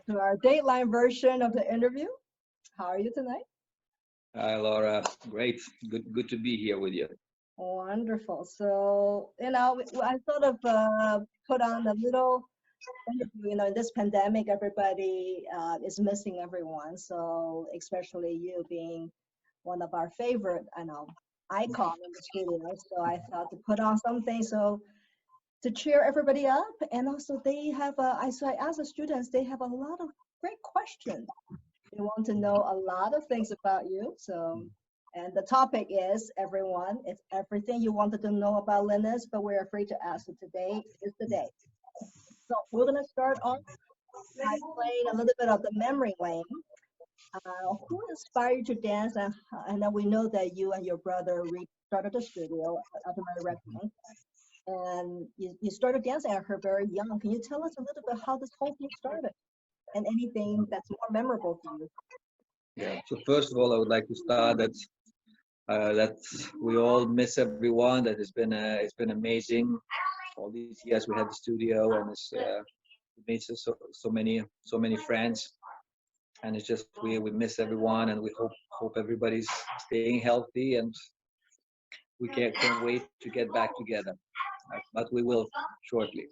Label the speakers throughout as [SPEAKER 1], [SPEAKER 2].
[SPEAKER 1] to our Dateline version of the interview. How are you tonight?
[SPEAKER 2] Hi, Laura. Great. Good to be here with you.
[SPEAKER 1] Wonderful. So, I sort of put on a little interview. In this pandemic, everybody is missing everyone. So, especially you being one of our favorite, icon in the studio. So I thought to put on something to cheer everybody up. And also they have, so I asked the students, they have a lot of great questions. They want to know a lot of things about you. So, and the topic is everyone, it's everything you wanted to know about Linas, but we're afraid to ask. So today is the day. So we're gonna start off by playing a little bit of the memory lane. Who inspired you to dance? And then we know that you and your brother started the studio at the very reckoning. And you started dancing at her very young. Can you tell us a little bit how this whole thing started and anything that's more memorable for you?
[SPEAKER 2] Yeah. So first of all, I would like to start that we all miss everyone. That it's been amazing. All these years we had the studio, and it made us so many friends. And it's just we miss everyone, and we hope everybody's staying healthy, and we can't wait to get back together. But we will shortly.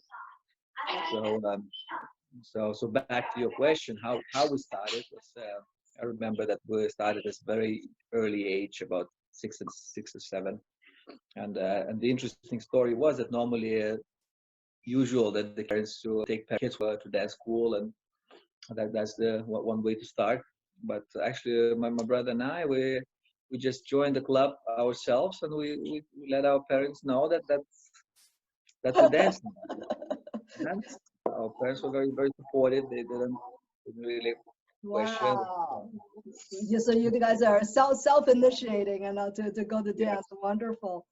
[SPEAKER 2] So so back to your question, how we started was I remember that we started at a very early age, about six or seven, and the interesting story was that normally usual that the parents to take kids to dance school, and that's the one way to start. But actually, my brother and I we just joined the club ourselves, and we let our parents know that's a dance. Dance. Our parents were very supportive. They didn't really question.
[SPEAKER 1] Wow. So you guys are self-initiating and to go to
[SPEAKER 2] Yeah.
[SPEAKER 1] dance. Wonderful.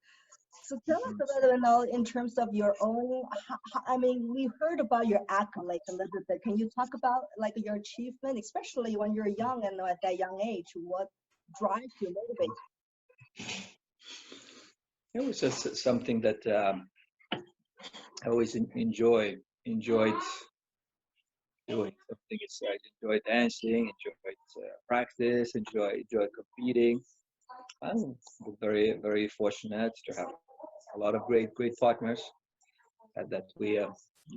[SPEAKER 1] So tell us a little bit now in terms of your own, I mean, we heard about your accolades a little bit. Can you talk about like your achievement, especially when you're young and at that young age, what drives you, motivates
[SPEAKER 2] It was just something that I always enjoyed doing. Something is I enjoy dancing, enjoyed practice, enjoy competing. I'm very fortunate to have a lot of great partners that we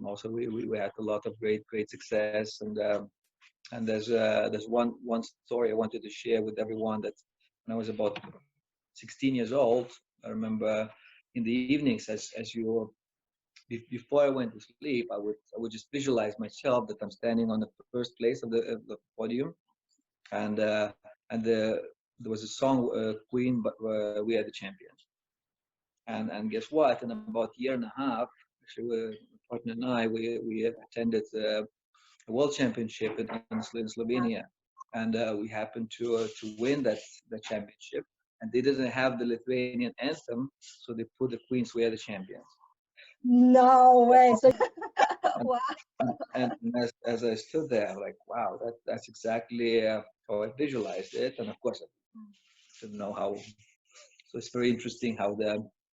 [SPEAKER 2] also we had a lot of great success, and there's one story I wanted to share with everyone. That when I was about 16 years old, I remember in the evenings as you before I went to sleep, I would just visualize myself that I'm standing on the first place of the podium, and there was a song Queen, but we are the champions. And guess what? In about a year and a half, actually, my partner and I we attended a world championship in Slovenia, and we happened to win that championship. And they didn't have the Lithuanian anthem, so they put the Queens We Are the Champions.
[SPEAKER 1] No way. So,
[SPEAKER 2] And,
[SPEAKER 1] wow.
[SPEAKER 2] and as I stood there, I'm like, wow, that's exactly how I visualized it. And of course, I didn't know how. So it's very interesting how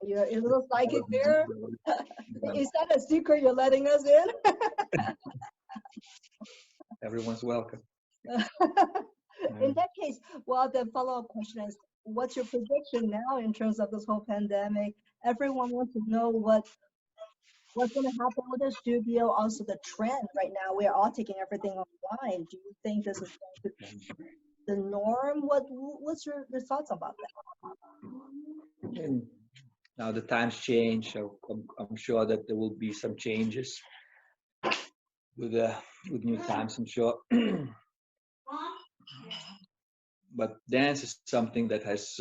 [SPEAKER 1] You're a little psychic there.
[SPEAKER 2] um,
[SPEAKER 1] Is that a secret you're letting us in?
[SPEAKER 2] everyone's welcome.
[SPEAKER 1] In that case, well, the follow-up question is, what's your prediction now in terms of this whole pandemic? Everyone wants to know what's going to happen with the studio, also the trend right now. We are all taking everything online. Do you think this is going to be the norm? What's your thoughts about that?
[SPEAKER 2] And now the times change. So I'm sure that there will be some changes with new times. I'm sure. But dance is something that has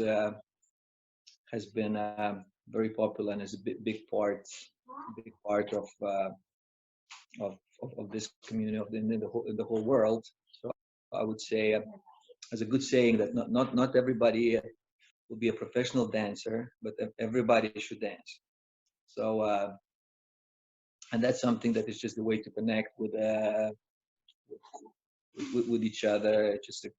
[SPEAKER 2] been very popular and is a big part of this community in the whole world. So I would say, as a good saying, that not everybody will be a professional dancer, but everybody should dance. So and that's something that is just a way to connect with each other. It's a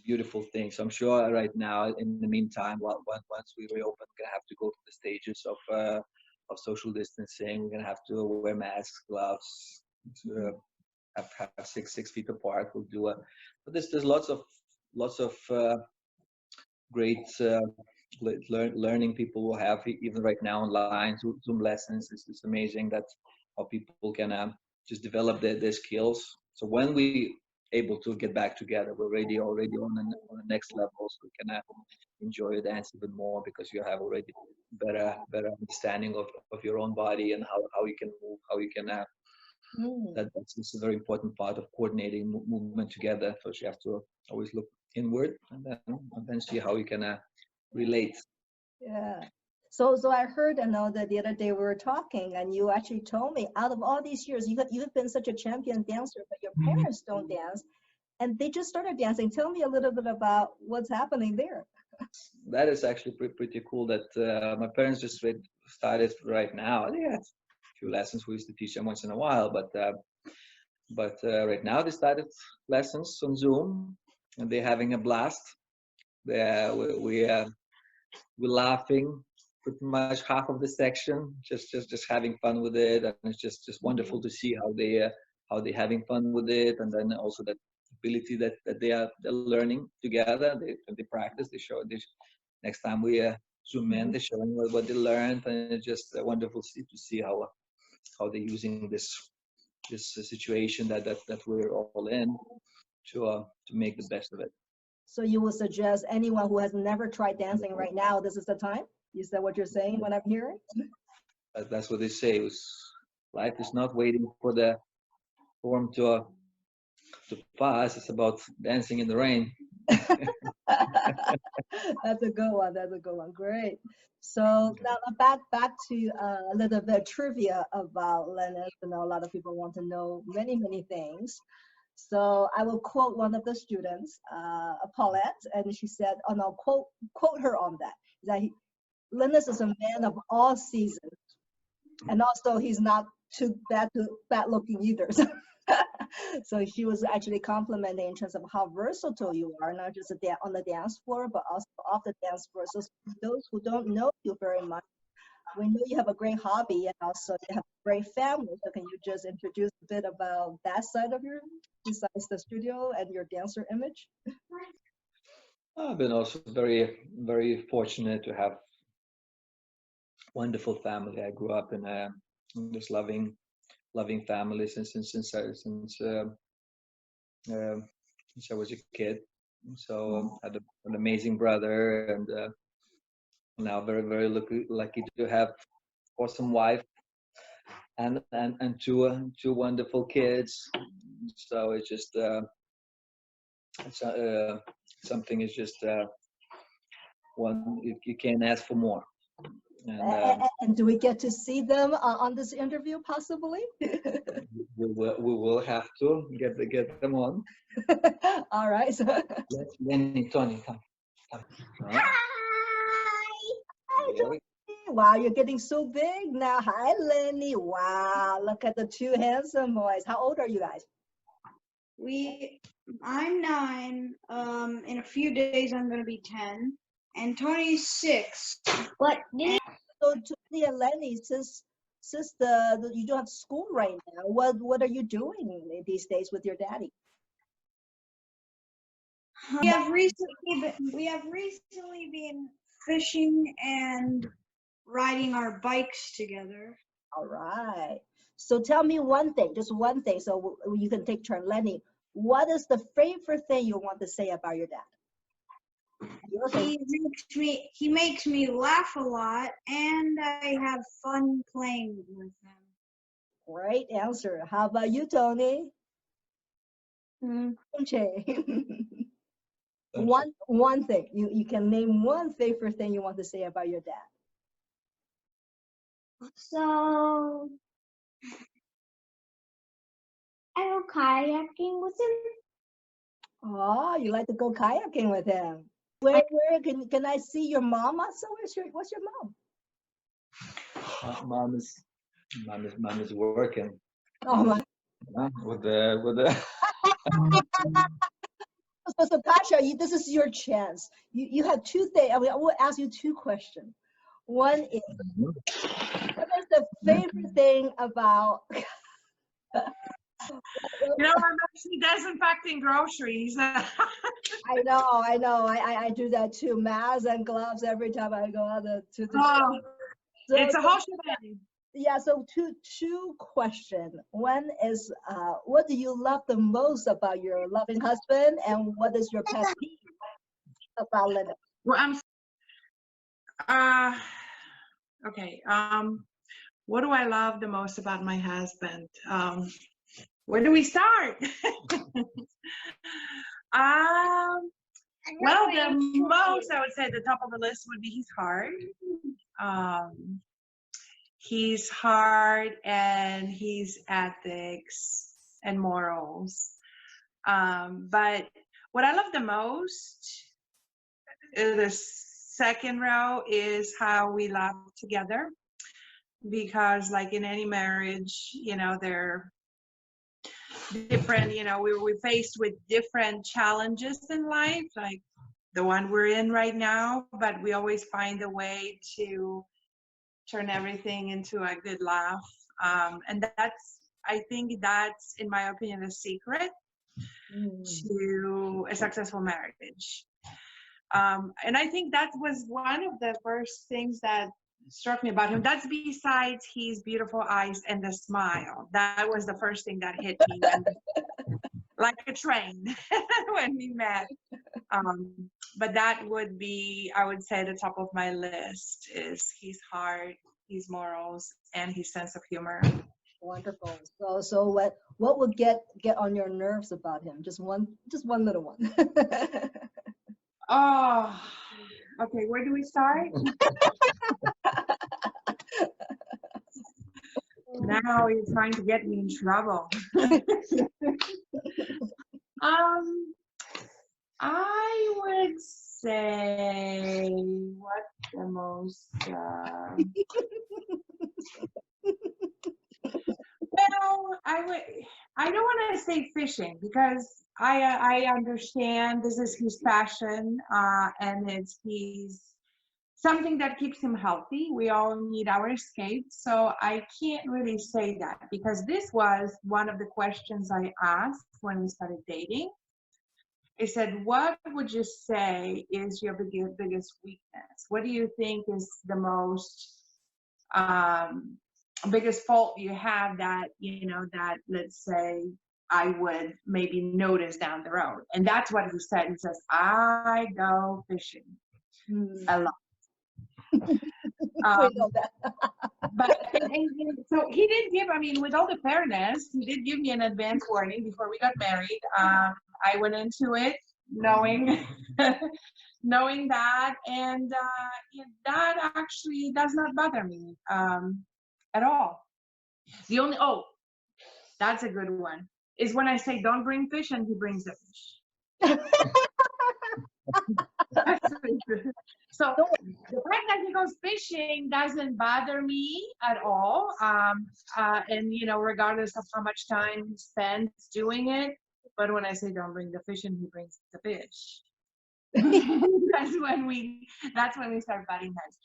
[SPEAKER 2] beautiful thing. So I'm sure right now, in the meantime, once we reopen, we're gonna have to go through the stages of social distancing. We're gonna have to wear masks, gloves, have 6 feet apart. We'll do a, but there's lots of great learning people will have even right now online. Zoom lessons. It's amazing that how people can just develop their skills. So when we able to get back together, we're already on the next level, so we can enjoy the dance even more because you have already better understanding of your own body and how you can move, how you can that's just a very important part of coordinating movement together. So you have to always look inward and then see how you can relate.
[SPEAKER 1] Yeah. So I heard, I know that the other day we were talking, and you actually told me, out of all these years, you've been such a champion dancer, but your parents don't dance, and they just started dancing. Tell me a little bit about what's happening there.
[SPEAKER 2] That is actually pretty cool. That my parents just started right now. They had a few lessons. We used to teach them once in a while, but right now they started lessons on Zoom, and they're having a blast. We're laughing pretty much half of the section, just having fun with it, and it's just wonderful to see how they having fun with it, and then also that ability that they're learning together. They practice. They show this next time we zoom in. They're showing what they learned, and it's just wonderful to see how they're using this situation that we're all in to make the best of it.
[SPEAKER 1] So you would suggest anyone who has never tried dancing right now, this is the time? Is that what you're saying, what I'm hearing?
[SPEAKER 2] That's what they say. Life is not waiting for the storm to pass. It's about dancing in the rain.
[SPEAKER 1] That's a good one. That's a good one. Great. So now back to a little bit of trivia about Linas. I know a lot of people want to know many things. So I will quote one of the students, Paulette, and she said, and I'll quote her on that. That Linas is a man of all seasons, and also he's not too bad looking either. So she was actually complimenting in terms of how versatile you are, not just on the dance floor, but also off the dance floor. So for those who don't know you very much, we know you have a great hobby and also you have a great family. So can you just introduce a bit about that side of your, besides the studio and your dancer image?
[SPEAKER 2] I've been also very fortunate to have wonderful family. I grew up in this loving family since I was a kid. So I had an amazing brother, and now very lucky to have awesome wife and two wonderful kids. So it's just something is just one you can't ask for more.
[SPEAKER 1] And do we get to see them on this interview possibly?
[SPEAKER 2] we will have to get them on.
[SPEAKER 1] All right. So.
[SPEAKER 2] Lenny, Tony, come.
[SPEAKER 1] Hi. Hi, Tony. Wow, you're getting so big now. Hi, Lenny. Wow, look at the two handsome boys. How old are you guys?
[SPEAKER 3] I'm 9. In a few days, I'm going to be 10. And Tony's 6.
[SPEAKER 1] So Tony and Lenny, since you don't have school right now, what are you doing these days with your daddy?
[SPEAKER 3] We have recently been fishing and riding our bikes together.
[SPEAKER 1] All right. So tell me one thing, just one thing, so you can take turn. Lenny, what is the favorite thing you want to say about your dad?
[SPEAKER 3] He makes me laugh a lot, and I have fun playing with him.
[SPEAKER 1] Great answer. How about you, Tony? One thing. You can name one favorite thing you want to say about your dad.
[SPEAKER 4] So I go kayaking with him.
[SPEAKER 1] Oh, you like to go kayaking with him. Where can I see your mama? So what's your mom?
[SPEAKER 2] Mom is working.
[SPEAKER 1] Oh my.
[SPEAKER 2] With the.
[SPEAKER 1] So Tasha, this is your chance. You have 2 things. I will ask you 2 questions. One is, what is the favorite thing about
[SPEAKER 5] You know, I'm actually disinfecting groceries.
[SPEAKER 1] I know. I do that too. Masks and gloves every time I go out to the
[SPEAKER 5] Oh,
[SPEAKER 1] So,
[SPEAKER 5] it's a whole shebang.
[SPEAKER 1] yeah, so two question. One is what do you love the most about your loving husband, and what is your pet peeve about Linas?
[SPEAKER 5] Well, okay. What do I love the most about my husband? Where do we start? Well, the most I would say the top of the list would be his heart. His heart and his ethics and morals. But what I love the most, the second row, is how we laugh together. Because like in any marriage, you know, they're different, you know, we're faced with different challenges in life, like the one we're in right now, but we always find a way to turn everything into a good laugh. And I think that's, in my opinion, the secret to a successful marriage. And I think that was one of the first things that struck me about him. That's besides his beautiful eyes and the smile. That was the first thing that hit me, like a train when we met. But that would be, I would say, the top of my list is his heart, his morals, and his sense of humor.
[SPEAKER 1] Wonderful. So what would get on your nerves about him? Just one little one.
[SPEAKER 5] Oh, okay. Where do we start? Now you're trying to get me in trouble. I would say what's the most well, I don't want to say fishing, because I understand this is his passion, and he's something that keeps him healthy. We all need our escapes. So I can't really say that, because this was one of the questions I asked when we started dating. I said, what would you say is your biggest weakness? What do you think is the most biggest fault you have that, you know, that, let's say, I would maybe notice down the road? And that's what he said. He says, I go fishing a lot. But so he did give, I mean, with all the fairness, he did give me an advance warning before we got married. I went into it knowing knowing that, and that actually does not bother me at all. The only, that's a good one, is when I say don't bring fish and he brings the fish. So the fact that he goes fishing doesn't bother me at all, and you know, regardless of how much time he spends doing it. But when I say don't bring the fish and he brings the fish, that's when we start butting heads.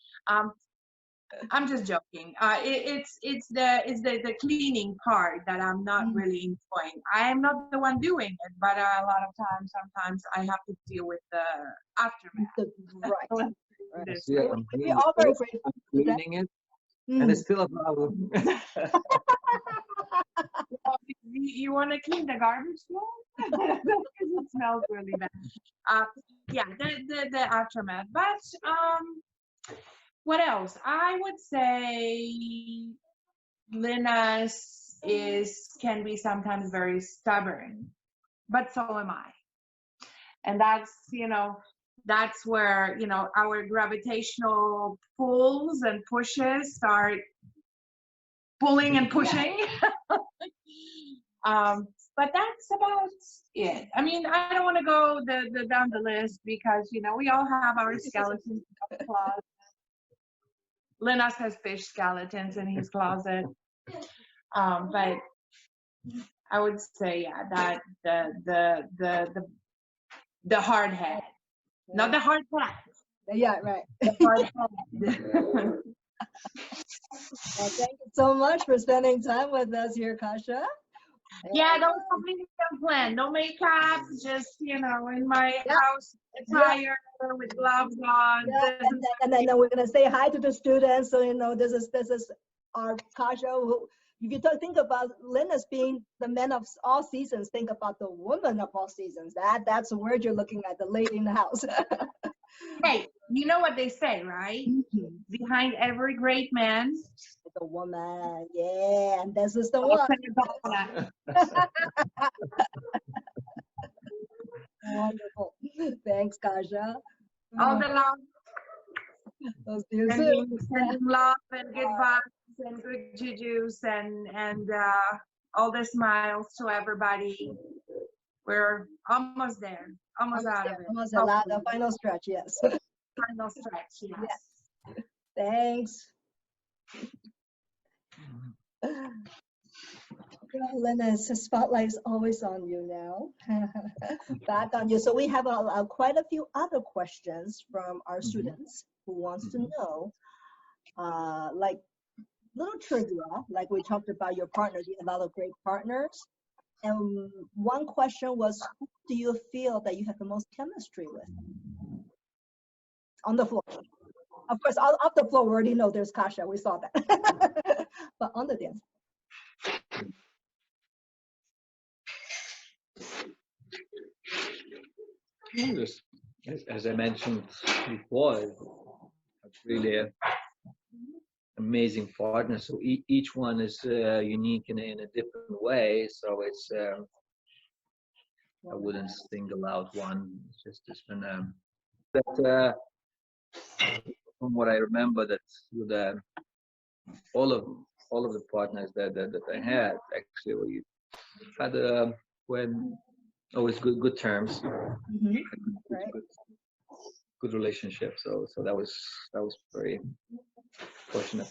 [SPEAKER 5] I'm just joking. It's the cleaning part that I'm not really enjoying. I am not the one doing it, but a lot of times, sometimes I have to deal with the aftermath.
[SPEAKER 1] Right.
[SPEAKER 2] Yeah, I'm cleaning it, and it's still a problem.
[SPEAKER 5] You want to clean the garbage can? Because it smells really bad. Yeah, the aftermath. But what else? I would say Linas can be sometimes very stubborn, but so am I. And that's, you know, that's where, you know, our gravitational pulls and pushes start pulling and pushing. But that's about it. I mean, I don't want to go down the list, because, you know, we all have our skeletons in our closet. Linas has fish skeletons in his closet. But I would say, yeah, that the hard head, not the hard part.
[SPEAKER 1] Yeah, right.
[SPEAKER 5] The hard head.
[SPEAKER 1] Well, thank you so much for spending time with us here, Kasha.
[SPEAKER 5] Yeah, that was completely unplanned. No makeup, just in my
[SPEAKER 1] Yeah.
[SPEAKER 5] house attire with gloves on.
[SPEAKER 1] Yeah, and then we're gonna say hi to the students. So this is our Kasha. Who, if you think about Linas being the man of all seasons, think about the woman of all seasons. That's the word you're looking at, the lady in the house.
[SPEAKER 5] Hey, you know what they say, right? Behind every great man,
[SPEAKER 1] The woman, yeah, and this is the
[SPEAKER 5] I'll
[SPEAKER 1] one.
[SPEAKER 5] say about that.
[SPEAKER 1] Wonderful. Thanks, Kasha.
[SPEAKER 5] All the love,
[SPEAKER 1] We'll see you soon.
[SPEAKER 5] sending love and good vibes and good jujus and all the smiles to everybody. We're almost there, almost out of it.
[SPEAKER 1] Almost a lot, the final stretch, yes.
[SPEAKER 5] Final stretch, yes.
[SPEAKER 1] Thanks. Well, Linas, the spotlight is always on you now. Back on you. So we have quite a few other questions from our students who wants to know, like little trivia, like we talked about your partners, you have a lot of great partners. And one question was, who do you feel that you have the most chemistry with? On the floor. Of course, off the floor, we already know there's Kasha. We saw that. But on the dance.
[SPEAKER 2] Yes, as I mentioned before, it's really an amazing partner. So each one is unique in a different way. So it's I wouldn't single out one. It's been that from what I remember, that with all of the partners that I had, actually we had when always good terms,
[SPEAKER 1] Right.
[SPEAKER 2] good relationship. So that was very fortunate.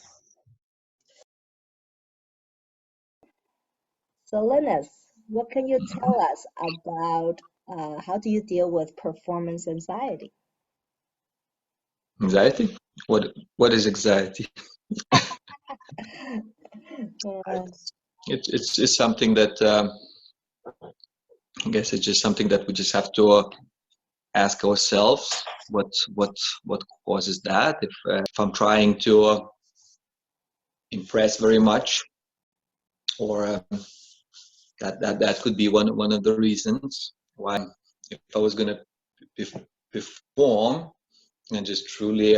[SPEAKER 1] So Linas, what can you tell us about how do you deal with performance anxiety?
[SPEAKER 2] Anxiety? What is anxiety? It's just something that I guess it's just something that we just have to ask ourselves what causes that. If I'm trying to impress very much, or that could be one of the reasons why. If I was going to perform and just truly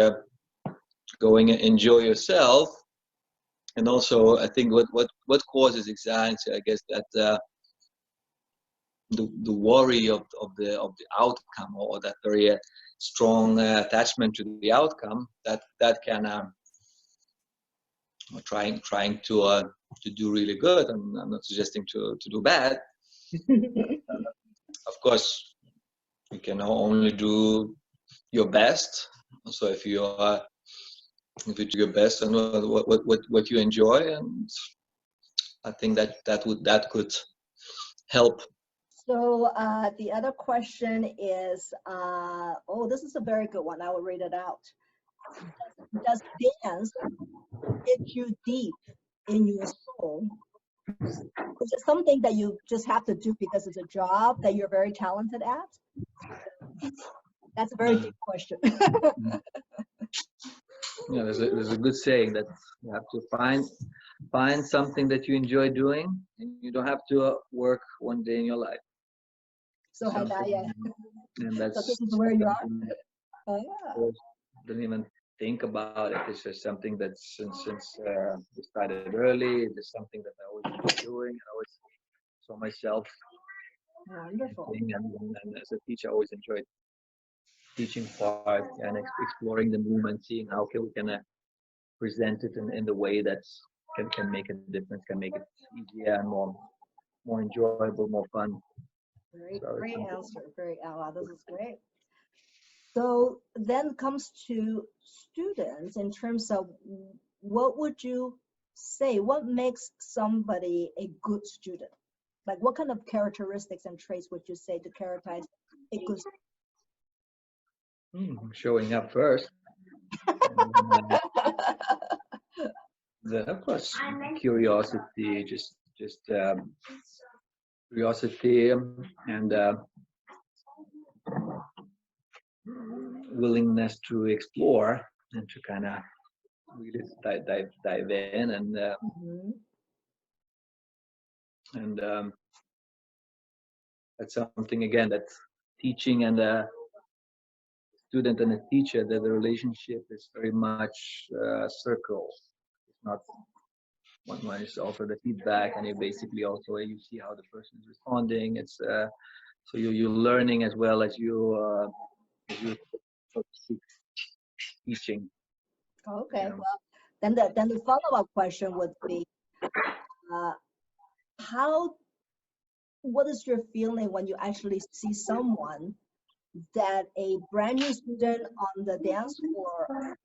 [SPEAKER 2] going and enjoy yourself. And also, I think what causes anxiety, I guess that the worry of the outcome, or that very strong attachment to the outcome, that can trying to do really good. I'm not suggesting to do bad. Of course, you can only do your best. So if you do your best and what you enjoy, and I think that could help.
[SPEAKER 1] So the other question is, this is a very good one. I will read it out. Does dance hit you deep in your soul? Is it something that you just have to do because it's a job that you're very talented at? That's a very deep question.
[SPEAKER 2] Yeah, there's a good saying that you have to find something that you enjoy doing, and you don't have to work one day in your life.
[SPEAKER 1] So Hadaya,
[SPEAKER 2] and that's
[SPEAKER 1] so this is where you are.
[SPEAKER 2] Don't even think about it. It's just something that since we started early. It's something that I always enjoy doing. I always saw myself.
[SPEAKER 1] Wonderful.
[SPEAKER 2] And as a teacher, I always enjoyed teaching part and exploring the movement, seeing how we can present it in the way that can make a difference, can make it easier and more enjoyable, more fun.
[SPEAKER 1] Great answer. This is great. So then comes to students in terms of what would you say, what makes somebody a good student? Like what kind of characteristics and traits would you say to characterize a good student?
[SPEAKER 2] Showing up first. Of course, curiosity, just curiosity and willingness to explore and to kind of really dive in and that's something again that teaching and a student and a teacher, that the relationship is very much circle. It's not one is also the feedback, and you basically also you see how the person is responding. It's so you're learning as well as you teaching.
[SPEAKER 1] Okay,
[SPEAKER 2] Yeah.
[SPEAKER 1] well, then the follow-up question would be, what is your feeling when you actually see someone that a brand new student on the dance floor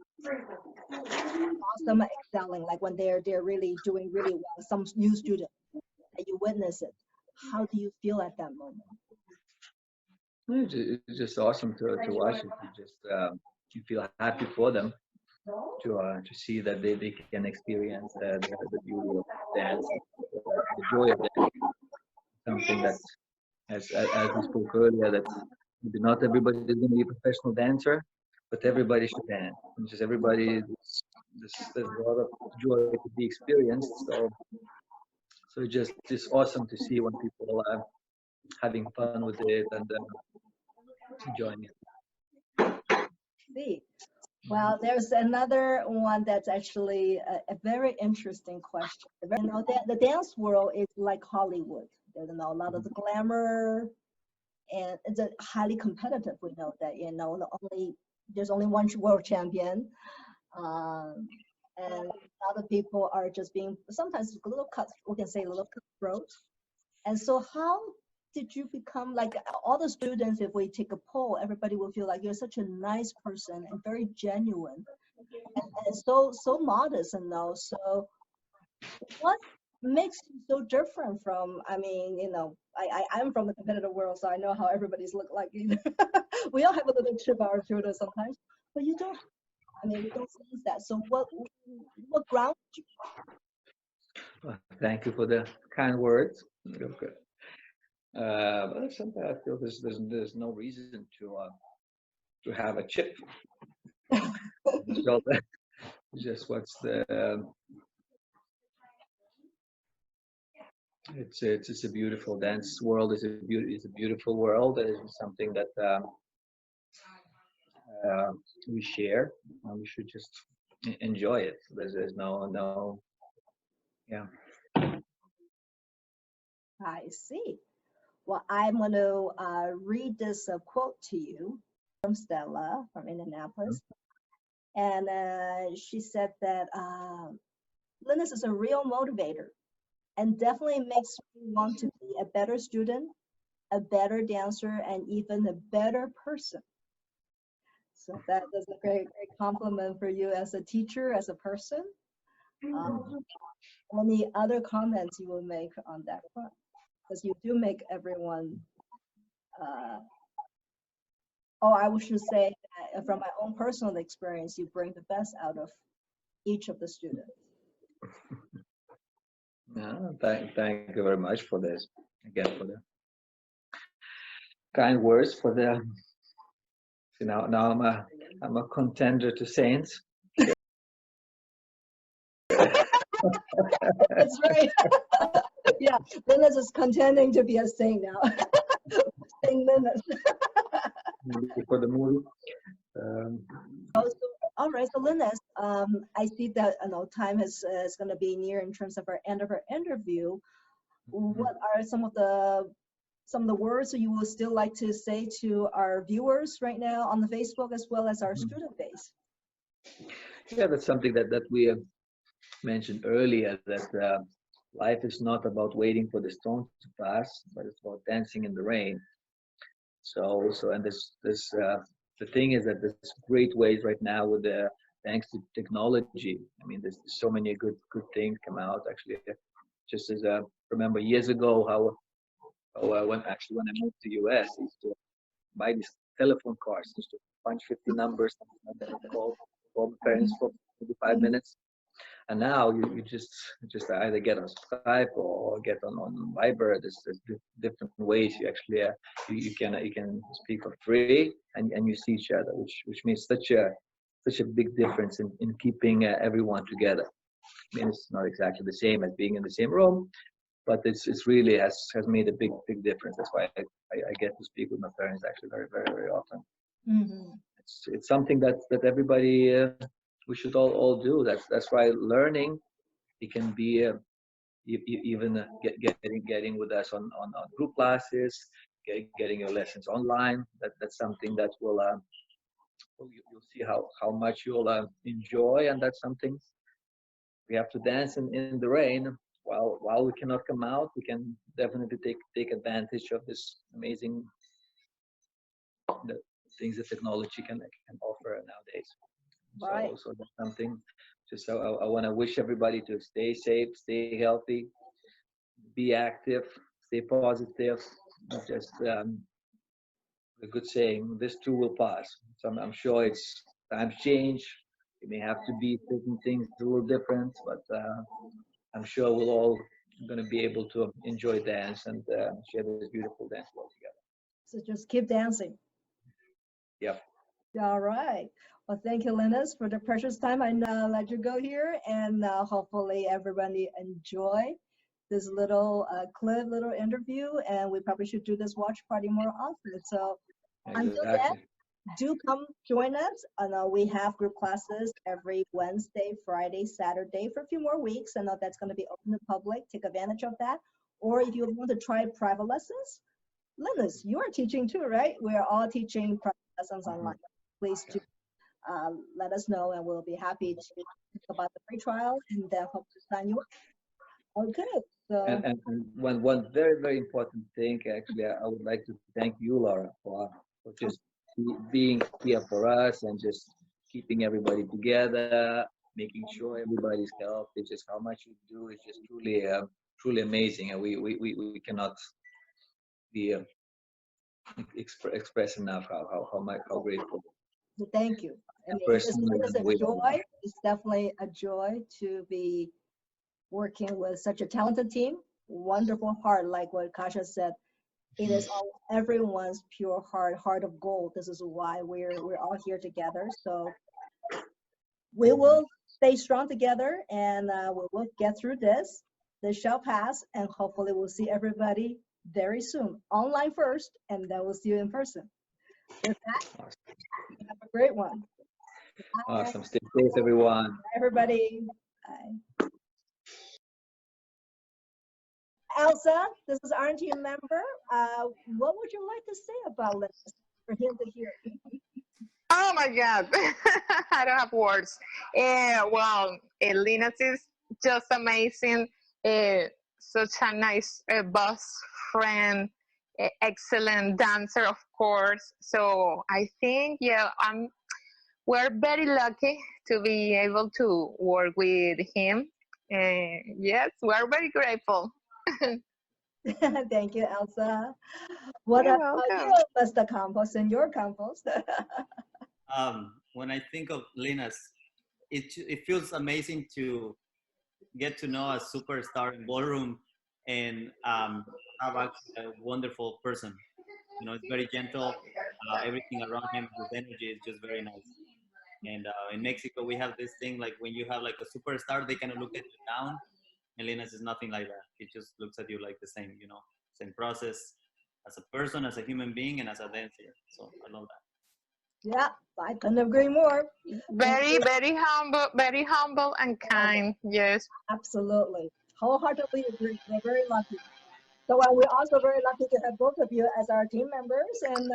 [SPEAKER 1] awesome excelling, like when they're really doing really well, some new student that you witness it, how do you feel at that moment?
[SPEAKER 2] It's just awesome to watch it. You just you feel happy for them to see that they can experience the beauty of dance, the joy of dance. Something that, as we spoke earlier, that maybe not everybody is going to be a professional dancer, but everybody should dance. And just everybody, there's a lot of joy to be experienced. So it's awesome to see when people are having fun with it and enjoying it.
[SPEAKER 1] See, well, there's another one that's actually a very interesting question. You know, the dance world is like Hollywood. There's a lot of the glamour, and it's a highly competitive. We know that, there's only one world champion, and other people are just being sometimes a little we can say a little cutthroat. And so how did you become like all the students? If we take a poll, everybody will feel like you're such a nice person and very genuine and so modest and all. So what makes you so different from, I'm from the competitive world, so I know how everybody's look like. We all have a little chip on our shoulder sometimes, but you don't. We don't sense that. So what ground you?
[SPEAKER 2] Well, thank you for the kind words. Okay. But sometimes I feel there's no reason to have a chip. So just what's the it's a beautiful dance world. It's a beautiful world. It is something that we share, and we should just enjoy it. There's no yeah.
[SPEAKER 1] I see. Well, I'm going to read this quote to you from Stella from Indianapolis. And she said that Linas is a real motivator and definitely makes me want to be a better student, a better dancer, and even a better person. So that is a great compliment for you as a teacher, as a person. Any other comments you will make on that front? Because you do make everyone, I should say that from my own personal experience, you bring the best out of each of the students.
[SPEAKER 2] Thank you very much for this. Again, for the kind words. For the now I'm a contender to Saints.
[SPEAKER 1] That's right. Yeah, Linas is contending to be a saint now. Saint Linas.
[SPEAKER 2] For the movie.
[SPEAKER 1] All right, so Linas, I see that time is going to be near in terms of our end of our interview. What are some of the words that you would still like to say to our viewers right now on the Facebook as well as our student base?
[SPEAKER 2] Yeah, that's something that we mentioned earlier, that life is not about waiting for the storm to pass, but it's about dancing in the rain. So and this the thing is that there's great ways right now with thanks to technology. There's so many good things come out. Actually, just as remember years ago how when I moved to US, I used to buy these telephone cards, just to punch 50 numbers, and call my parents for 25 minutes. And now you just either get on Skype or get on Viber. There's different ways you actually you can speak for free and you see each other, which means such a big difference in keeping everyone together. I mean, it's not exactly the same as being in the same room, but it's really has made a big difference. That's why I get to speak with my parents actually very often.
[SPEAKER 1] Mm-hmm.
[SPEAKER 2] It's something that everybody we should all do. That's why learning, it can be even getting with us on group classes, getting your lessons online. That's something that will you'll see how much you'll enjoy, and that's something we have to dance in the rain. While we cannot come out, we can definitely take advantage of this amazing the things that technology can offer nowadays.
[SPEAKER 1] Right.
[SPEAKER 2] So that's something. Just I want to wish everybody to stay safe, stay healthy, be active, stay positive. Just a good saying. This too will pass. So I'm sure it's times change. It may have to be certain things a little different, but I'm sure we'll all going to be able to enjoy dance and share this beautiful dance world together.
[SPEAKER 1] So just keep dancing.
[SPEAKER 2] Yep.
[SPEAKER 1] All right. Well, thank you, Linas, for the precious time. I let you go here, and hopefully everybody enjoy this little clip, little interview, and we probably should do this watch party more often. So until then, do come join us. I know we have group classes every Wednesday, Friday, Saturday for a few more weeks. I know that's going to be open to the public. Take advantage of that. Or if you want to try private lessons, Linas, you are teaching too, right? We are all teaching private lessons online. Please do let us know, and we'll be happy to talk about the free trial and then hope to sign you up. Okay. So
[SPEAKER 2] and one very important thing, actually, I would like to thank you, Laura, for just being here for us and just keeping everybody together, making sure everybody's healthy. Just how much you do is just truly amazing, and we cannot be express enough how grateful.
[SPEAKER 1] so thank you. I mean, it's definitely a joy to be working with such a talented team, wonderful heart, like what Kasia said. It is everyone's pure heart of gold. This is why we're all here together. So we will stay strong together, and we will get through this. This shall pass, and hopefully we'll see everybody very soon. Online first, and then we'll see you in person. With that, have a great one.
[SPEAKER 2] Awesome. Stay safe, everyone.
[SPEAKER 1] Bye, everybody. Bye. Elsa, this is our team member. What would you like to say about Linas for him to hear?
[SPEAKER 6] Oh my God, I don't have words. Well, Linas is just amazing. Such a nice boss friend, excellent dancer, of course. So I think, yeah, we're very lucky to be able to work with him. Yes, we're very grateful.
[SPEAKER 1] Thank you, Elsa. What
[SPEAKER 6] You're
[SPEAKER 1] about
[SPEAKER 6] welcome.
[SPEAKER 1] you, Mr. Campos, and your Campos?
[SPEAKER 7] When I think of Linas, it feels amazing to get to know a superstar in ballroom and have a wonderful person. You know, it's very gentle. Everything around him, his energy is just very nice. And in Mexico, we have this thing like when you have like a superstar, they kind of look at you down. And Linas is nothing like that. He just looks at you like the same, you know, same process as a person, as a human being, and as a dancer. So I love that.
[SPEAKER 1] Yeah, I couldn't agree more.
[SPEAKER 6] Very humble and kind. Yes.
[SPEAKER 1] Absolutely. Wholeheartedly agree. We're very lucky. So we're also very lucky to have both of you as our team members. And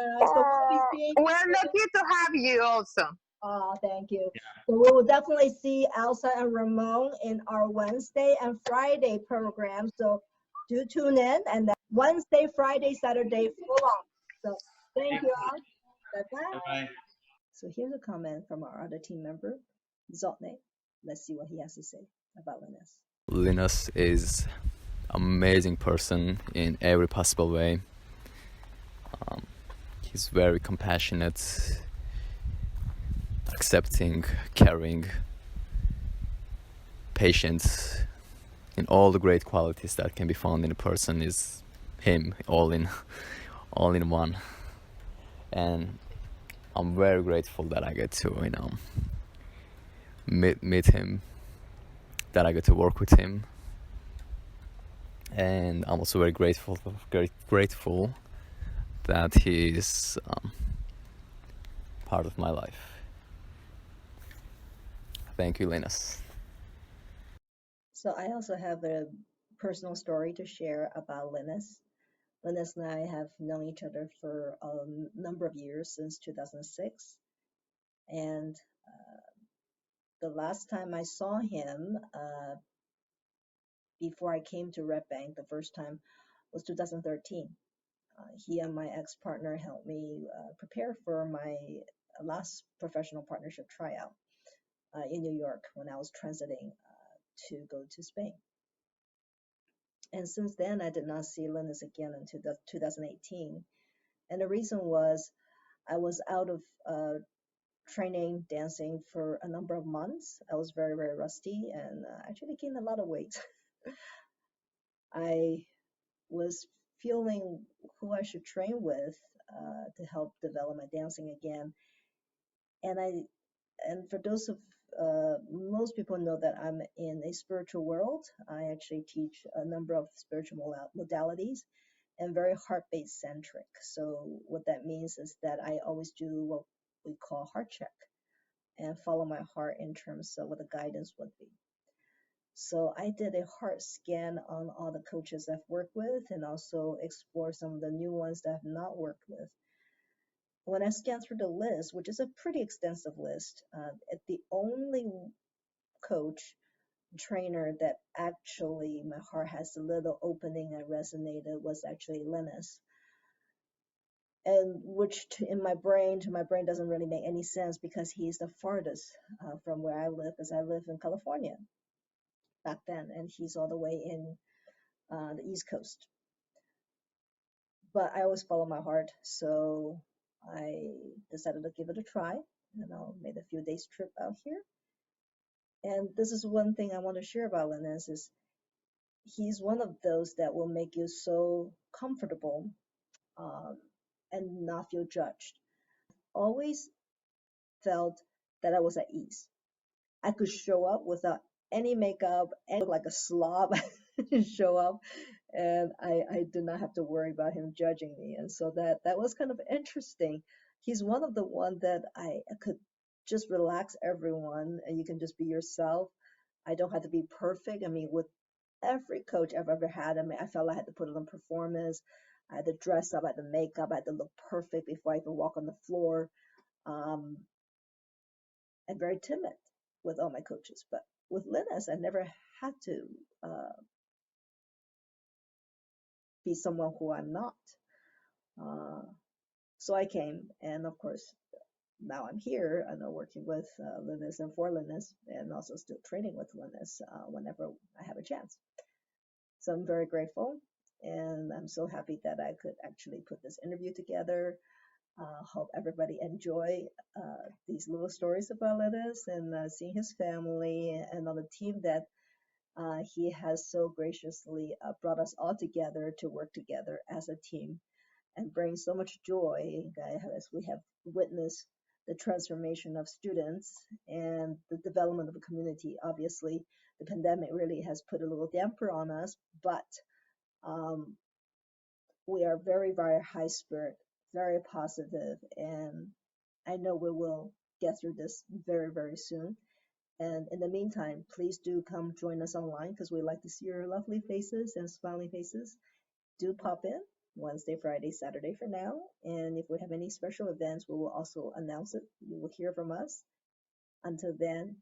[SPEAKER 6] we're lucky to have you also.
[SPEAKER 1] Oh, thank you.
[SPEAKER 7] Yeah.
[SPEAKER 1] So we will definitely see Elsa and Ramon in our Wednesday and Friday program. So do tune in, and that Wednesday, Friday, Saturday, full on. So thank you all. Bye-bye.
[SPEAKER 7] Bye.
[SPEAKER 1] So here's a comment from our other team member, Tsotne. Let's see what he has to say about Linas.
[SPEAKER 8] Linas is amazing person in every possible way. He's very compassionate, accepting, caring. patience, in all the great qualities that can be found in a person is him, all in one. And I'm very grateful that I get to, meet him, that I get to work with him. And I'm also very grateful that he is part of my life. Thank you, Linas.
[SPEAKER 1] So I also have a personal story to share about Linas. Linas and I have known each other for a number of years, since 2006. And the last time I saw him, before I came to Red Bank, the first time was 2013. He and my ex-partner helped me prepare for my last professional partnership tryout in New York when I was transiting to go to Spain. And since then, I did not see Linas again until 2018. And the reason was I was out of training dancing for a number of months. I was very, very rusty and actually gained a lot of weight. I was feeling who I should train with to help develop my dancing again. And for those of most people know that I'm in a spiritual world. I actually teach a number of spiritual modalities and very heart-based centric. So what that means is that I always do what we call heart check and follow my heart in terms of what the guidance would be. So I did a heart scan on all the coaches I've worked with and also explore some of the new ones that I've not worked with. When I scanned through the list, which is a pretty extensive list, the only coach, trainer that actually my heart has a little opening and resonated was actually Linas. And which to my brain doesn't really make any sense because he's the farthest from where I live, as I live in California back then, and he's all the way in the East Coast. But I always follow my heart, so I decided to give it a try, and I made a few days trip out here. And this is one thing I want to share about Linas is he's one of those that will make you so comfortable and not feel judged. Always felt that I was at ease. I could show up without any makeup and look like a slob show up, and I did not have to worry about him judging me. And so that was kind of interesting. He's one of the one that I could just relax everyone and you can just be yourself. I don't have to be perfect. I mean, with every coach I've ever had, I mean, I felt I had to put on performance. I had to dress up, I had to make up, I had to look perfect before I even walk on the floor. And very timid with all my coaches. But with Linas, I never had to be someone who I'm not. So I came, and of course, now I'm here, and I'm working with Linas and for Linas, and also still training with Linas whenever I have a chance. So I'm very grateful, and I'm so happy that I could actually put this interview together. Hope everybody enjoy these little stories about Linas and seeing his family and on the team that he has so graciously brought us all together to work together as a team and bring so much joy as we have witnessed the transformation of students and the development of a community. Obviously, the pandemic really has put a little damper on us, but we are very, very high spirit, very positive, and I know we will get through this very, very soon. And in the meantime, please do come join us online because we like to see your lovely faces and smiling faces. Do pop in Wednesday, Friday, Saturday for now. And if we have any special events, we will also announce it. You will hear from us. Until then,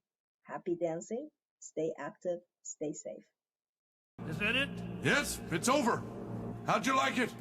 [SPEAKER 1] happy dancing, stay active, stay safe.
[SPEAKER 9] Is that it? Yes, it's over. How'd you like it?